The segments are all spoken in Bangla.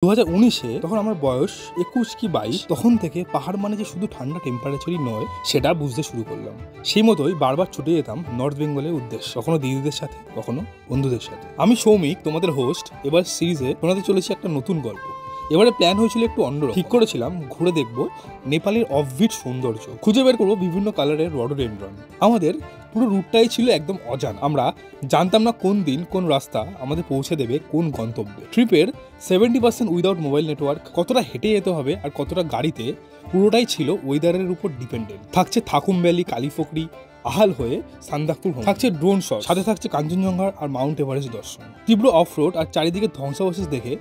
2019-এ তখন আমার বয়স 21 কি 22, তখন থেকে পাহাড় মানে যে শুধু ঠান্ডা টেম্পারেচারই নয় সেটা বুঝতে শুরু করলাম। সেই মতোই বারবার ছুটে যেতাম নর্থ বেঙ্গলের উদ্দেশ্যে, কখনো দিদিদের সাথে কখনো বন্ধুদের সাথে। আমি সৌমিক, তোমাদের হোস্ট। এবার সিরিজে শোনাতে চলেছি একটা নতুন গল্প। এবারে প্ল্যান হয়েছিল একটু অন্যরকম। ঠিক করেছিলাম ঘুরে দেখবো নেপালের অফবিট সৌন্দর্য, খুঁজে বের করবো বিভিন্ন কালারের রডোডেন্ড্রন। আমাদের পুরো রুটটাই ছিল একদম অজানা। আমরা জানতাম না কোন দিন কোন রাস্তা আমাদের পৌঁছে দেবে কোন গন্তব্যে। ট্রিপের 70% উইদাউট মোবাইল নেটওয়ার্ক, কতটা হেঁটে যেতে হবে আর কতটা গাড়িতে, পুরোটাই ছিল ওয়েদারের উপর ডিপেন্ডেন্ট। থাকছে থাকুম ভ্যালি, কালিফকড়ি, আহাল হয়ে সান্দাকপুর, থাকছে ড্রোন শট, সাথে থাকছে কাঞ্চনজঙ্ঘা আর মাউন্ট এভারেস্ট দর্শন। তীব্র অফ রোড আর চারিদিকে ধ্বংসাবশেষ দেখে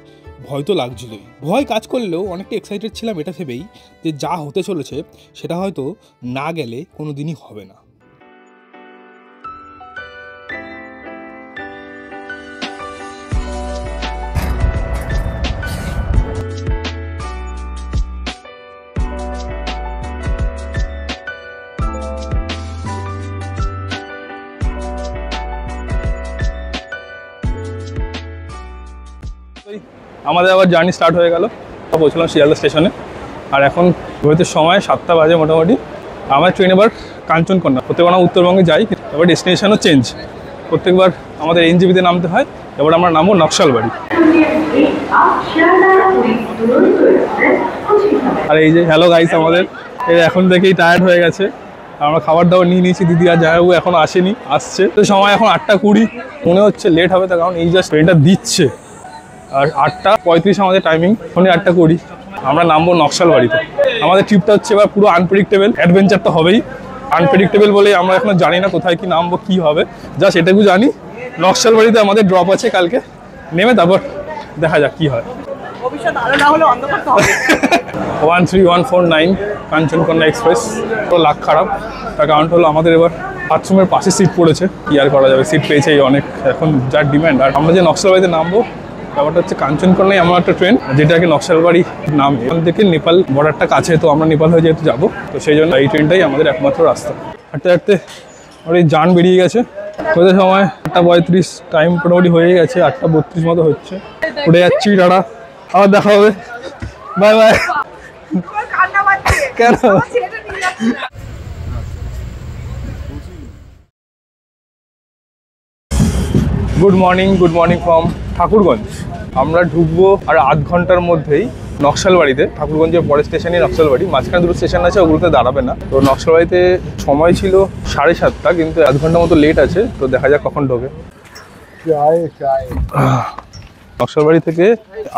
ভয় তো লাগছিলই। ভয় কাজ করলেও অনেকটা এক্সাইটেড ছিলাম এটা ভেবেই যে যা হতে চলেছে সেটা হয়তো না গেলে কোনো দিনই হবে না। আমাদের আবার জার্নি স্টার্ট হয়ে গেল। পৌঁছলাম শিয়ালদা স্টেশনে, আর এখন ঘুরতে সময় 7টা বাজে মোটামুটি। আমার ট্রেন এবার কাঞ্চনকন্যা। প্রত্যেকবার আমরা উত্তরবঙ্গে যাই, এবার ডেস্টিনেশনও চেঞ্জ। প্রত্যেকবার আমাদের এনজেপিতে নামতে হয়, এবার আমরা নামবো নকশালবাড়ি। আর এই যে হ্যালো গাইস, আমাদের এখন থেকেই টায়ার্ড হয়ে গেছে। আমরা খাবার দাবার নিয়ে নিয়েছি, দিদি আর জামাইবাবু এখন আসেনি, আসছে তো। সময় এখন 8টা 20, মনে হচ্ছে লেট হবে, তার কারণ এই জাস্ট ট্রেনটা দিচ্ছে। আর 8টা 35 আমাদের টাইমিং, এখনই 8টা 20। আমরা নামবো নকশালবাড়িতে। আমাদের ট্রিপটা হচ্ছে এবার পুরো আনপ্রেডিক্টেবল। অ্যাডভেঞ্চার তো হবেই। আনপ্রেডিক্টেবল বলে আমরা এখনো জানি না কোথায় কি নামবো, কি হবে। জাস্ট এটুকু জানি নকশালবাড়িতে আমাদের ড্রপ আছে কালকে, নেমে তারপর দেখা যাক কি হয়। 13149 কাঞ্চনকন্যা এক্সপ্রেস। তো লাখ খারাপ, তার কারণ হলো আমাদের এবার বাথরুমের পাশে সিট পড়েছে। কি আর করা যাবে, সিট পেয়েছে অনেক, এখন যার ডিম্যান্ড। আর আমরা যে নকশালবাড়িতে নামবো, ব্যাপারটা হচ্ছে কাঞ্চনকন্যায় এমন একটা ট্রেন যেটাকে নকশালবাড়ি নাম। এখান থেকে নেপাল বর্ডারটা কাছে, তো আমরা নেপাল হয়ে যেহেতু যাবো, তো সেই জন্য এই ট্রেনটাই আমাদের একমাত্র রাস্তা। হাঁটতে হাঁটতে আমার এই যান বেরিয়ে গেছে। ওদের সময় 8টা 35, টাইম মোটামুটি হয়ে গেছে 8টা 32 মতো হচ্ছে। উঠে যাচ্ছি, টাটা, আবার দেখা হবে, বাই বাই। কেন? Good morning from Thakurganj. আমরা ঢুকবো আর আধ ঘন্টার মধ্যেই নকশালবাড়িতে। ঠাকুরগঞ্জের পরের স্টেশনই নকশালবাড়ি, মাঝখানে দুটো স্টেশন আছে, ওগুলোতে দাঁড়াবে না। তো নকশালবাড়িতে সময় ছিল 7:30, কিন্তু আধ ঘন্টার মতো লেট আছে, তো দেখা যাক কখন ঢোকে। নকশালবাড়ি থেকে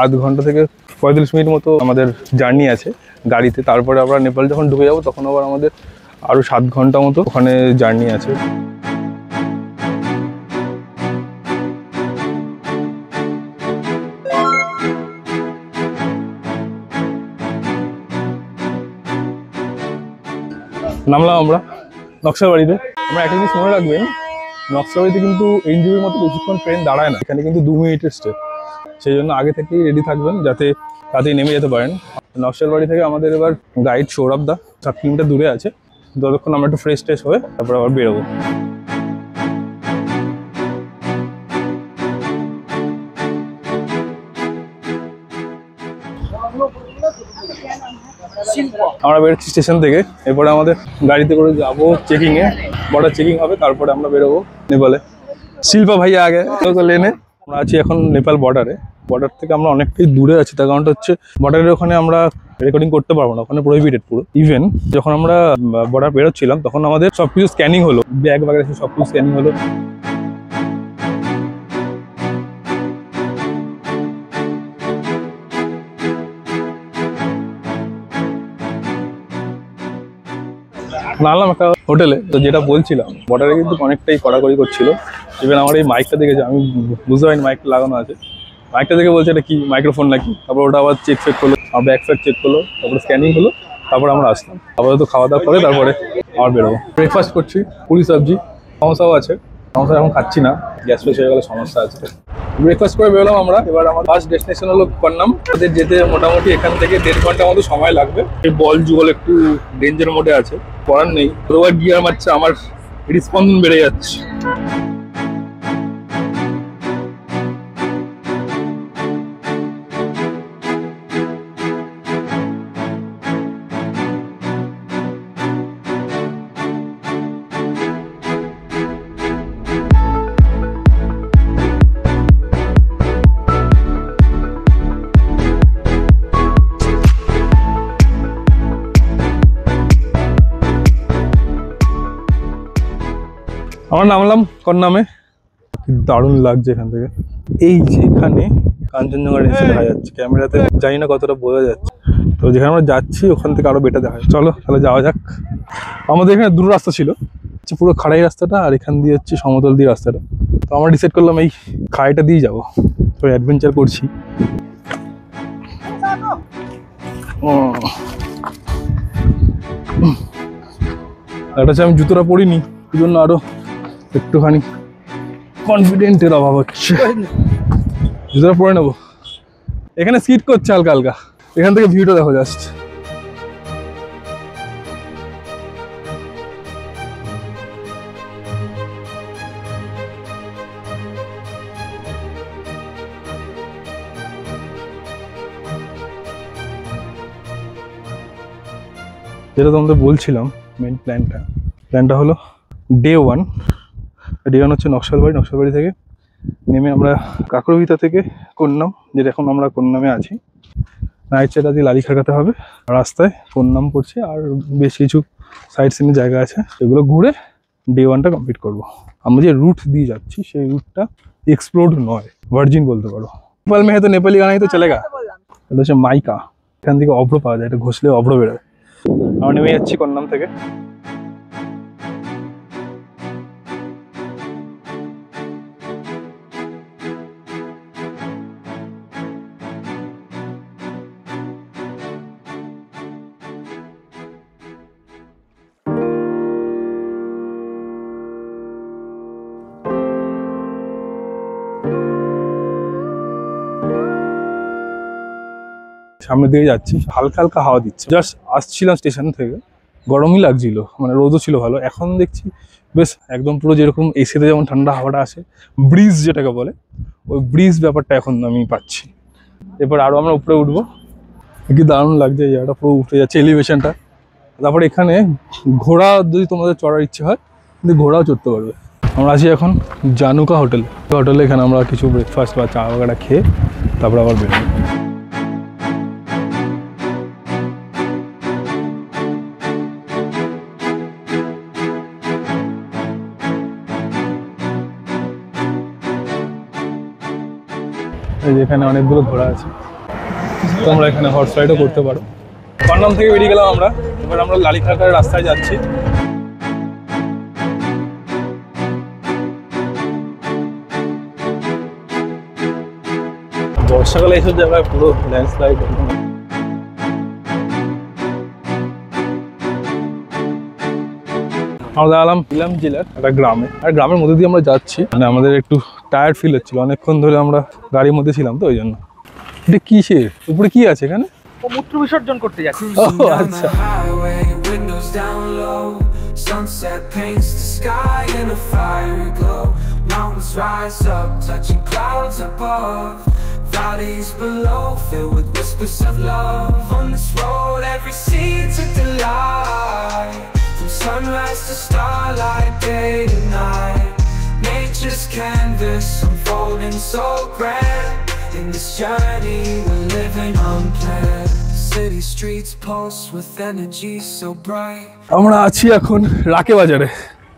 আধ ঘন্টা থেকে 45 মিনিট মতো আমাদের জার্নি আছে গাড়িতে। তারপরে আমরা নেপাল যখন ঢুকে যাবো তখন আবার আমাদের আরও 7 ঘন্টা মতো ওখানে জার্নি আছে। নামলাম আমরা নকশালবাড়িতে। আমরা একটা জিনিস মনে রাখবেন, নকশালবাড়িতে কিন্তু এনজিপির মতো বেশিক্ষণ ট্রেন দাঁড়ায় না। এখানে কিন্তু 2 মিনিটের স্টে, সেই জন্য আগে থেকেই রেডি থাকবেন যাতে তাতেই নেমে যেতে পারেন। নকশালবাড়ি থেকে আমাদের এবার গাইড সৌরভ দা 7 কিলোমিটার দূরে আছে। ততক্ষণ আমরা একটু ফ্রেশ ট্রেশ হয়ে তারপর আবার বেরোবো। আমরা বেরোচ্ছি স্টেশন থেকে। এরপরে আমাদের গাড়িতে করে যাবো চেকিংয়ে, বর্ডার চেকিং হবে, তারপরে আমরা বেরোবো নেপালে। শিল্পা ভাইয়া আগে তো লেনে। আমরা আছি এখন নেপাল বর্ডারে। বর্ডার থেকে আমরা অনেকটাই দূরে আছি, তার কারণটা হচ্ছে বর্ডারের ওখানে আমরা রেকর্ডিং করতে পারবো না, ওখানে প্রহিবিটেড পুরো। ইভেন যখন আমরা বর্ডার বেরোচ্ছিলাম তখন আমাদের সবকিছু স্ক্যানিং হলো, ব্যাগ বাগের সবকিছু স্ক্যানিং হলো। নামলাম একটা হোটেলে। তো যেটা বলছিলাম, বর্ডারে কিন্তু অনেকটাই কড়াকড়ি করছিল। ইভেন আমার এই মাইকটা দেখেছে, আমি বুঝতে পারিনি মাইকটা লাগানো আছে। মাইকটা দেখে বলছে এটা কি মাইক্রোফোন নাকি। তারপর ওটা আবার চেক করলো, আমার ব্যাগ ফ্যাগ চেক করলো, তারপরে স্ক্যানিং হলো, তারপর আমরা আসলাম। আপাতত খাওয়া দাওয়া করে তারপরে আবার বেরোবো। ব্রেকফাস্ট করছি, পুরি সবজি, সমস্যাও আছে। সমস্যা এখন খাচ্ছি না, গ্যাস ফ্যাস হয়ে গেলে সমস্যা আছে। ব্রেকফাস্ট করে বেরোলাম আমরা। এবার আমার ফার্স্ট ডেস্টিনেশন হলো করনাম। আমাদের যেতে মোটামুটি এখান থেকে 1.5 ঘন্টার মতো সময় লাগবে। এই বল যুগল একটু ডেঞ্জার মোডে আছে, করার নেই। রোবার গিয়ার মারছে, আমার হৃদস্পন্দন বেড়ে যাচ্ছে। আমরা নামলাম কন্নামে, দারুণ লাগছে এখান থেকে। এই যে এখানে কাঞ্চনজঙ্ঘা রেঞ্জ দেখা যাচ্ছে, ক্যামেরাতে জানি না কতটা বোঝা যাচ্ছে, তো যেখানে আমরা যাচ্ছি ওখান থেকে আরো বেটার দেখা যায়। চলো তাহলে যাওয়া যাক। আমাদের এখানে দুটো রাস্তা ছিল, পুরো খাড়াই রাস্তাটা আর এখান দিয়ে হচ্ছে সমতল দিয়ে রাস্তাটা। তো আমরা ডিসাইড করলাম এই খাড়াইটা দিয়ে যাবো, তো অ্যাডভেঞ্চার করছি। একটা হচ্ছে আমি জুতোটা পরিনি, এই জন্য আরো একটুখানি কনফিডেন্টের অভাব হচ্ছে। জুতোটা পরে নেবো। এখানে স্কিট করছে হালকা হালকা, এখান থেকে ভিউটা দেখো জাস্ট। যেটা তোমাদের বলছিলাম, মেন প্ল্যানটা হলো ডে ওয়ান হচ্ছে নকশালবাড়ি থেকে নেমে আমরা কাকরভিতা থেকে কোন্নাম, যেটা এখন আমরা কোন্নামে আছি, নাইট সাইড দিয়ে লালি খাটাতে হবে। রাস্তায় কোন্নাম পড়ছে আর বেশ কিছু সাইড সিনের জায়গা আছে, সেগুলো ঘুরে ডে ওয়ানটা কমপ্লিট করবো। আমরা যে রুট দিয়ে যাচ্ছি সেই রুটটা এক্সপ্লোর্ড নয়, ভার্জিন বলতে পারো। নেপাল মেহে তো নেপালি গানাই তো চলেগা। এটা হচ্ছে মাইকা, এখান থেকে অভ্র পাওয়া যায়, এটা ঘষলে অভ্র বেরোয়। আমরা নেমে যাচ্ছি কন্নাম থেকে। সামনের দিকে যাচ্ছি, হালকা হালকা হাওয়া দিচ্ছে। জাস্ট আসছিলাম স্টেশন থেকে, গরমই লাগছিল, মানে রোদও ছিল ভালো। এখন দেখছি বেশ একদম পুরো যেরকম এসিতে যেমন ঠান্ডা হাওয়াটা আসে, ব্রিজ যেটাকে বলে, ওই ব্রিজ ব্যাপারটা এখন আমি পাচ্ছি। এরপর আরও আমরা উপরে উঠবো, কি দারুণ লাগছে এই জায়গাটা, পুরো উঠে যাচ্ছে এলিভেশনটা। তারপরে এখানে ঘোড়া যদি তোমাদের চড়ার ইচ্ছে হয় কিন্তু ঘোড়াও চড়তে পারবে। আমরা আছি এখন জানুকা হোটেলে, এখানে আমরা কিছু ব্রেকফাস্ট বা চা বাগাটা খেয়ে তারপর আবার বেরোবো। এখানে অনেকগুলো ঘোড়া আছে, তোমরা এখানে হর্স রাইডও করতে পারো। কন্নাম থেকে বেরিয়ে গেলাম আমরা, এবার আমরা লালিখাটার রাস্তায় যাচ্ছি। বর্ষাকালে এইসব জায়গায় পুরো ল্যান্ডস্লাইড। আমরা দাঁড়ালাম ইলাম জেলার একটা গ্রামে, আর গ্রামের মধ্যে দিয়ে আমরা যাচ্ছি, মানে আমাদের একটু টায়ার্ড ফিল হচ্ছিল, অনেকক্ষণ ধরে আমরা গাড়ির মধ্যে ছিলাম, তো ওই জন্য। এটা কিসের উপরে কি আছে এখানে? মূত্র বিসর্জন করতে যাচ্ছি। আচ্ছা, sunset paints the sky in a fiery glow. Mountains rise up, touching clouds above. Valleys below, filled with whispers of love. On this road, every seed's a delight. From sunrise to starlight, day to night. Nature's canvas unfolding so grand. In this journey, we're living unplanned. City streets pulse with energy so bright. আমরা আছি এখন রাকে বাজারে।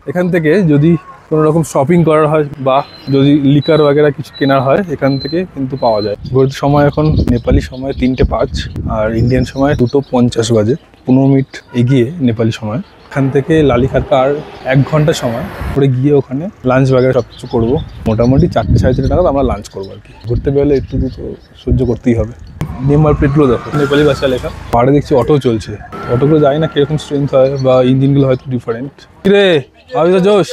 এখান থেকে যদি কোনো রকম শপিং করার হয় বা যদি লিকার বাগেরা কিছু কেনার হয়, এখান থেকে কিন্তু পাওয়া যায়। ঘড়ির সময় এখন নেপালি সময় 3:05 আর ইন্ডিয়ান সময় 2:50 বাজে, 15 মিনিট এগিয়ে নেপালি সময়। এখান থেকে লালিখাতা আর 1 ঘন্টা সময় করে গিয়ে ওখানে লাঞ্চ বাগেরা সব কিছু করবো। মোটামুটি 4টে 4:30 নাগাদ আমরা লাঞ্চ করবো আর কি। ঘুরতে বেরোলে একটু তো সহ্য করতেই হবে। নেম্বার প্লেটগুলো দেখো নেপালি ভাষা লেখা। পাহাড়ে দেখছি অটো চলছে, অটোগুলো জানি না কিরকম স্ট্রেংথ হয় বা ইঞ্জিনগুলো হয়তো ডিফারেন্ট। কিরে আমি তো জোশ।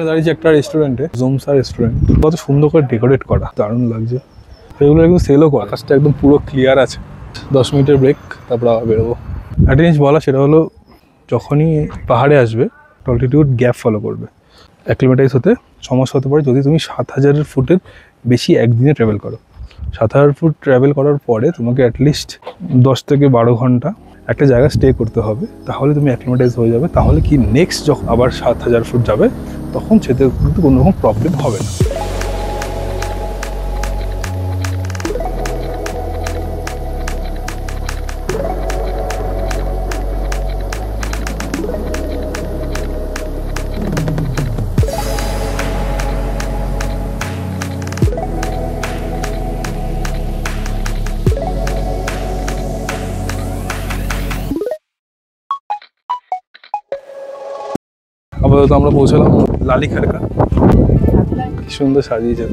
দাঁড়িয়েছি একটা রেস্টুরেন্টে, জোমসা রেস্টুরেন্ট। কত সুন্দর করে ডেকোরেট করা, দারুণ লাগছে। সেগুলো একদম সেলও করা, আকাশটা একদম পুরো ক্লিয়ার আছে। 10 মিনিটের ব্রেক, তারপর আবার বেরোবো। একটা জিনিস বলা, সেটা হলো যখনই পাহাড়ে আসবে অল্টিটিউড গ্যাপ ফলো করবে। অ্যাক্লিমেটাইজ হতে সমস্যা হতে পারে যদি তুমি 7000 ফুটের বেশি একদিনে ট্রাভেল করো। 7000 ফুট ট্রাভেল করার পরে তোমাকে অ্যাটলিস্ট 10 থেকে 12 ঘন্টা একটা জায়গায় স্টে করতে হবে, তাহলে তুমি অ্যাক্লিমেটাইজ হয়ে যাবে। তাহলে কি নেক্সট যখন আবার 7000 ফুট যাবে তখন সেতে কিন্তু কোনো রকম প্রবলেম হবে না। আপাতত আমরা পৌঁছলাম লালি খারকা। কি সুন্দর সাজিয়েছে।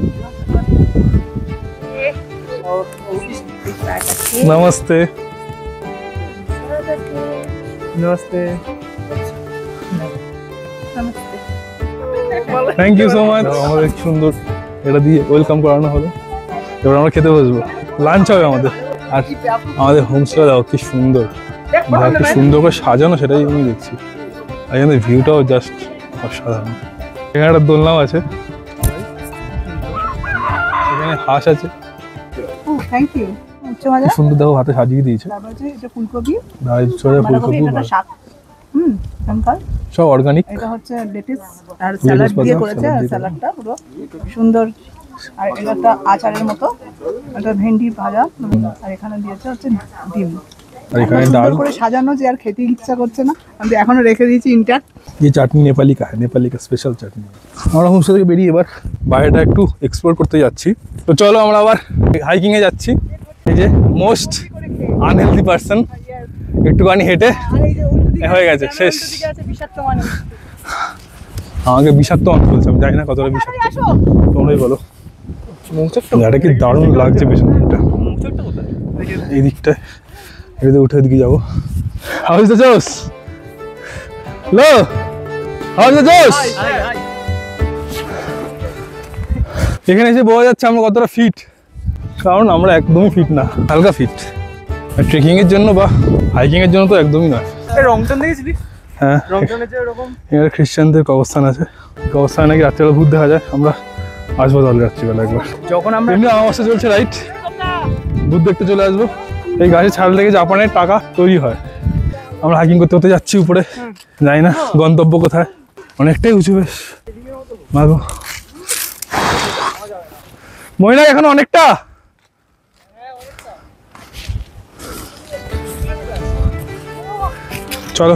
নমস্তে। নমস্তে। Thank you so much. আমাদের সুন্দর এটা দিয়ে ওয়েলকাম করানো হলো। এবার আমরা খেতে বসবো, লাঞ্চ হবে আমাদের। আর আমাদের হোমস্টে দাও কি সুন্দর, কি সুন্দর করে সাজানো, সেটাই আমি দেখছি। আর এখানে ভিউটাও জাস্ট অসাধারণ। এখানে একটা দোলনাও আছে, এখানে হাঁস আছে। Thank you. কি সুন্দর দেখো, হাতে সাজিয়ে দিয়েছে। এটা ফুলকপি, ফুলকপি এটা শাক। আঙ্কাল সব অর্গানিক। এটা হচ্ছে লেটিস আর স্যালাড দিয়ে করেছে, আর স্যালাডটা পুরো সুন্দর। আর এটা একটা আচারের মতো, একটা ভেন্ডি ভাজা, আর এখানে দিয়েছে হচ্ছে ডিম। আর এখানে সুন্দর ডাল করে সাজানো যে আর খেতে ইচ্ছা করছে না, আমি এখনো রেখে দিয়েছি ইনট্যাক্ট। ये চাটনি নেপালি কা নেপালি কা স্পেশাল চাটনি। আমরা হোমস্টে থেকে বেরিয়ে এবার বাইরেটা একটু এক্সপ্লোর করতে যাচ্ছি। তো চলো আমরা আবার হাইকিং এ যাচ্ছি। এই যে মোস্ট আনহেলদি পারসন একটুখানি হেঁটে হয়ে গেছে শেষ। আমাকে বিষাক্ত মানুষ বলছে, আমি জানি না কতটা বিষাক্ত, তোমরাই বলো। এটা কি দারুণ লাগছে পেছন দিকটা, এই দিকটায়। এদিকে উঠে এদিকে যাবো। হাউ ইজ দ্য জোস? লো হাউ ইজ দ্য জোস? এখানে এসে বোঝা যাচ্ছে আমরা কতটা ফিট, কারণ আমরা একদমই ফিট না, হালকা ফিট। ট্রেকিং এর জন্য বা হাইকিং এর জন্য তো একদমই নয়। রংটন দেখেছিলি? হ্যাঁ, রংটনে যে এরকম এখানে খ্রিস্টানদের কবরস্থান আছে। কবরস্থানে নাকি রাত্রিবেলা ভূত দেখা যায়। আমরা আসবো তাহলে রাত্রিবেলা একবার। যখন আমরা এমনি অমাবস্যা চলছে, রাইট? ভূত দেখতে চলে আসবো। এই গাছের ছাল থেকে জাপানের টাকা তৈরি হয়। আমরা হাইকিং করতে করতে যাচ্ছি উপরে, জানি না গন্তব্য কোথায়। অনেকটাই উঁচু, বেশ মাগো। মহিলা এখন অনেকটা। চলো।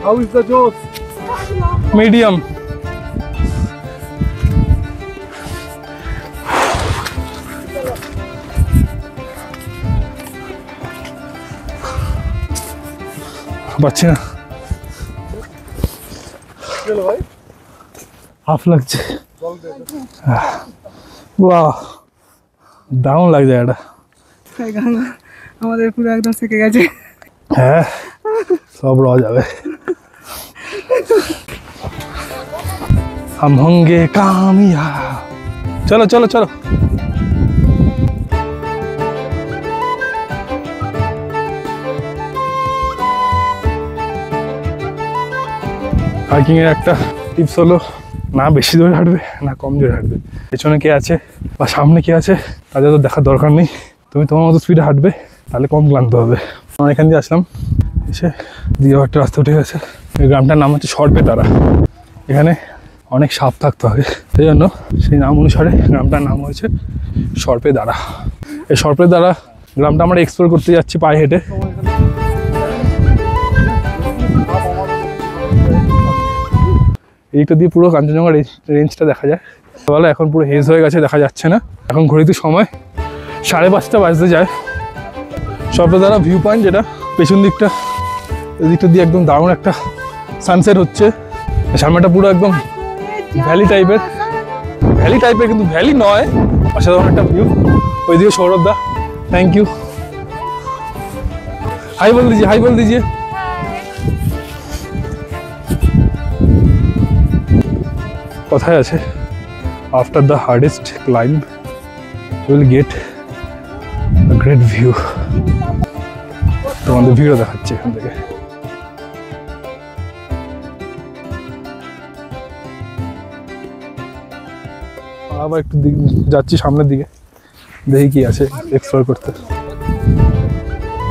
হাউ ইজ দ্য জোস? মিডিয়াম। পাচ্ছি না, হাফ লাগছে। বাহ, দারুণ লাগছে এটা। আমাদের পুরো একদম থেকে গেছে। হ্যাঁ, সব র যাবে। हम होंगे कामयाब। चलो चलो चलो। হাইকিং এর একটা টিপস হলো, না বেশি জোরে হাঁটবে না কম জোরে হাঁটবে। পেছনে কে আছে বা সামনে কে আছে তাদের তো দেখার দরকার নেই। তুমি তোমার মতো স্পিডে হাঁটবে, তাহলে কম ক্লান্ত হবে। আমরা এখান দিয়ে আসলাম, এসে দিয়ে একটা রাস্তা উঠে গেছে। এই গ্রামটার নাম হচ্ছে সরপেতারা। এখানে অনেক সাপ থাকতে হবে, সেই জন্য সেই নাম অনুসারে গ্রামটার নাম হয়েছে সরপেতারা। এই সরপেতারা গ্রামটা আমরা এক্সপ্লোর করতে যাচ্ছি পায়ে হেঁটে। এইটা দিয়ে পুরো কাঞ্চনজঙ্ঘা রেঞ্জটা দেখা যায়। বলো এখন পুরো হেজ হয়ে গেছে, দেখা যাচ্ছে না। এখন ঘড়িতে সময় 5:30 বাজতে যায়। সরপেতারা ভিউ পয়েন্ট, যেটা পেছন দিকটা, এই দিকটা দিয়ে একদম দারুণ একটা সানসেট হচ্ছে। সামনেটা পুরো একদম ভ্যালি টাইপের, কিন্তু ভ্যালি নয়, অসাধারণ একটা ভিউ। ওইদিকে সৌরভ দা, থ্যাংক ইউ। হাই বল দিজিয়ে, হাই বল দিজিয়ে। কথায় আছে, after the hardest climb you will get a great view. তোমাদের ভিউও দেখাচ্ছে এখান থেকে। আবার একটু যাচ্ছি সামনের দিকে, দেখি কি আছে এক্সপ্লোর করতে।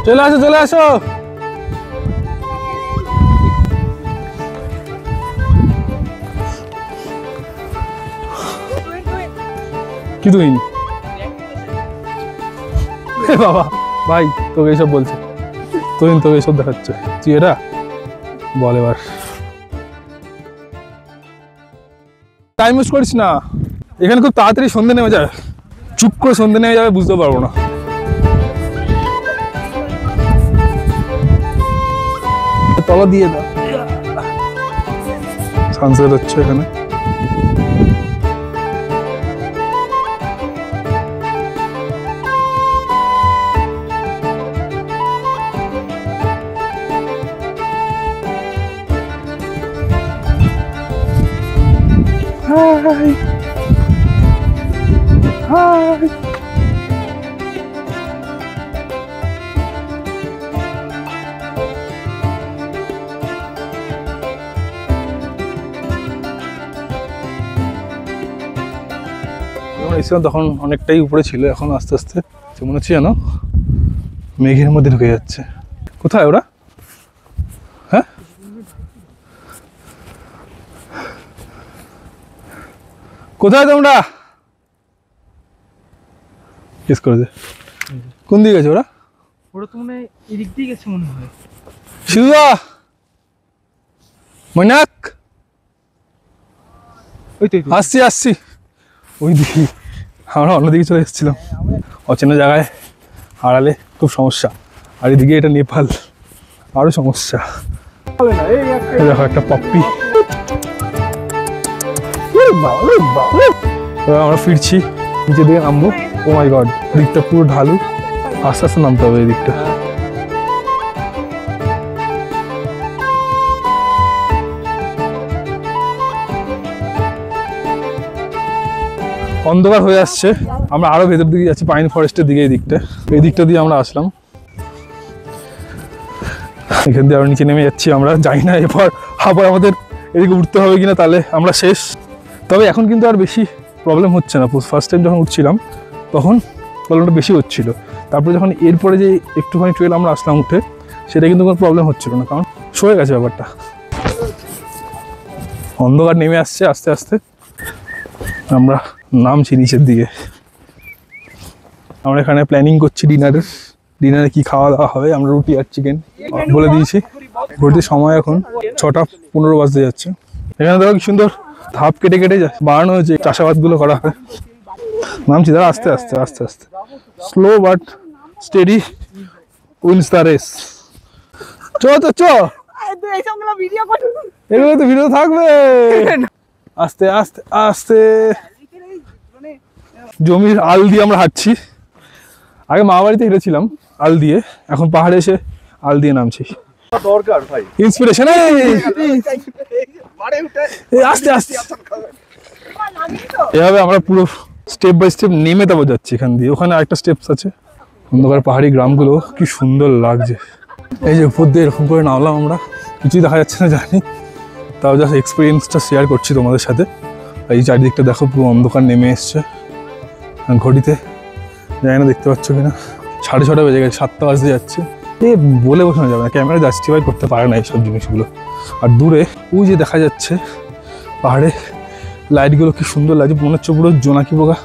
চলে আসো চলে আসো। কি তুই বাবা ভাই তোকে এইসব বলছে, তোকে এইসব দেখাচ্ছে, তুই এটা বল এবার। টাইম ওয়েস্ট করিস না, এখানে খুব তাড়াতাড়ি সন্ধ্যে নেমে যাবে, চুপ করে সন্ধ্যে নেমে যাবে, বুঝতে পারবো না। তলা দিয়ে দাও, সানসেট হচ্ছে এখানে। হাই হাই এসেছিলাম তখন অনেকটাই উপরে ছিল, এখন আস্তে আস্তে মনে হচ্ছে যেন মেঘের মধ্যে ঢুকে যাচ্ছে। কোথায় ওরা? হ্যাঁ কোথায় তোমরা? কিস করে দে। কোন দিকে গেছে ওরা? ওরা তো মনে হয় এদিক দিয়ে গেছে মনে হয়। শিলুদা মৈনাক ওই তো আসছি আসছি, ওই দিকে আমরা অন্যদিকে চলে এসেছিলাম, অচেনা জায়গায় হারালে খুব সমস্যা, আর এদিকে এটা নেপাল, আরো সমস্যা। দেখো একটা পপ্পি, আমরা ফিরছি, নিচের দিকে নামবো। ও মাই গড, দিকটা পুরো ঢালু, আস্তে আস্তে নামতে হবে এই দিকটা। অন্ধকার হয়ে আসছে, আমরা আরো ভেতর দিকে যাচ্ছি, পাইন ফরেস্টের দিকে। এই দিকটা দিয়ে আমরা আসলাম, এখান দিয়ে আরো নিচে নেমে যাচ্ছি আমরা। জানি না এরপর আবার আমাদের এদিকে উঠতে হবে কিনা, তাহলে আমরা শেষ। তবে এখন কিন্তু আর বেশি প্রবলেম হচ্ছে না। ফার্স্ট টাইম যখন উঠছিলাম তখন প্রবলেমটা বেশি হচ্ছিল, তারপরে যখন এরপরে যে একটুখানি ট্রেল আমরা আসলাম উঠে, সেটা কিন্তু কোনো প্রবলেম হচ্ছিল না, কারণ সয়ে গেছে ব্যাপারটা। অন্ধকার নেমে আসছে আস্তে আস্তে, আমরা নামছি নিচের দিকে। আমরা এখানে প্ল্যানিং করছি ডিনারে কি খাওয়া দাওয়া হবে। আমরা রুটি আর চিকেন বলে দিয়েছি। ঘুরতে সময় এখন 6:15 বাজতে যাচ্ছে। এখানে দেখো কি সুন্দর ধাপ কেটে কেটে বাড়ানো হয়েছে, চাষাবাদগুলো করা হয়। নামছি, দাঁড়া, আস্তে আস্তে আস্তে আস্তে, slow but steady wins the race. চ তো চ, এগুলো তো ভিডিও থাকবে। আস্তে আস্তে আস্তে জমির আল দিয়ে আমরা হাঁটছি। আগে মা বাড়িতে হেঁটেছিলাম আল দিয়ে, এখন পাহাড়ে এসে আল দিয়ে নামছি। দরকার ভাই ইন্সপিরেশন। আস্তে আস্তে এভাবে আমরা পুরো স্টেপ বাই স্টেপ নেমে তারপর যাচ্ছি এখান দিয়ে। ওখানে আরেকটা স্টেপস আছে। অন্ধকার পাহাড়ি গ্রামগুলো কি সুন্দর লাগছে। এই যে উপর দিয়ে এরকম করে নামলাম আমরা, কিছুই দেখা যাচ্ছে না জানি, তাও জাস্ট এক্সপিরিয়েন্সটা শেয়ার করছি তোমাদের সাথে। এই চারিদিকটা দেখো, পুরো অন্ধকার নেমে এসছে। ঘড়িতে জানি না দেখতে পাচ্ছ কিনা, 6:30 বেজে গেছে, 7টা বাজতে যাচ্ছে। এ বলে বোঝানো যাবে না, ক্যামেরা জাস্টিফাই করতে পারে না এইসব জিনিসগুলো। আর দূরে ওই যে দেখা যাচ্ছে পাহাড়ে লাইটগুলো কি সুন্দর লাগছে, মনে হচ্ছে পুরো জোনাকি পোকা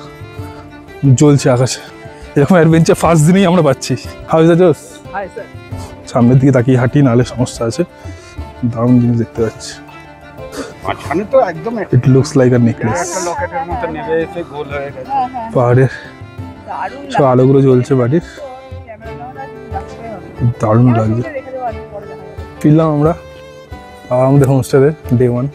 জ্বলছে আকাশে। এরকম অ্যাডভেঞ্চার ফার্স্ট দিনেই আমরা পাচ্ছি। হাউ ইজ দ্য জোস? সামনের দিকে তাকিয়ে হাঁটি, নাহলে সমস্যা আছে। দারুণ জিনিস দেখতে পাচ্ছি। মাঝখানে তো একদম it looks like a necklace. একটা লকেটের মতো নেমে এসে গোল হয়ে গেছে। পাহাড়ের সব আলোগুলো জ্বলছে বাড়ির, দারুণ লাগছে। ফিরলাম আমরা আমাদের হোমস্টেতে ডে 1।